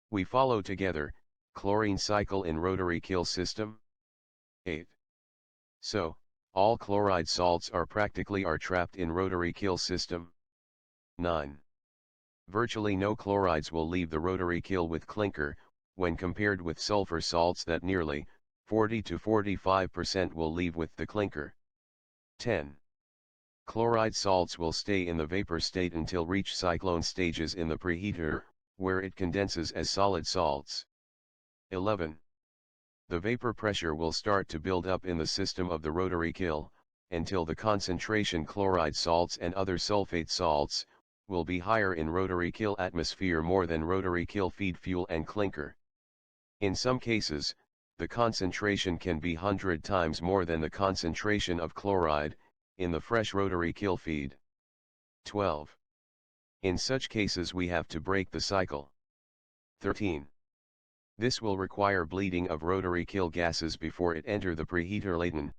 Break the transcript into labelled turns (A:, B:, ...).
A: We follow together, chlorine cycle in rotary kiln system. 8. So, all chloride salts are trapped in rotary kiln system. 9. Virtually no chlorides will leave the rotary kiln with clinker, when compared with sulfur salts that nearly 40 to 45% will leave with the clinker. 10. Chloride salts will stay in the vapor state until reach cyclone stages in the preheater, where it condenses as solid salts. 11. The vapor pressure will start to build up in the system of the rotary kiln, until the concentration chloride salts and other sulfate salts will be higher in rotary kiln atmosphere more than rotary kiln feed fuel and clinker. In some cases, the concentration can be 100 times more than the concentration of chloride in the fresh rotary kiln feed. 12. In such cases we have to break the cycle. 13. This will require bleeding of rotary kiln gases before it enter the preheater laden,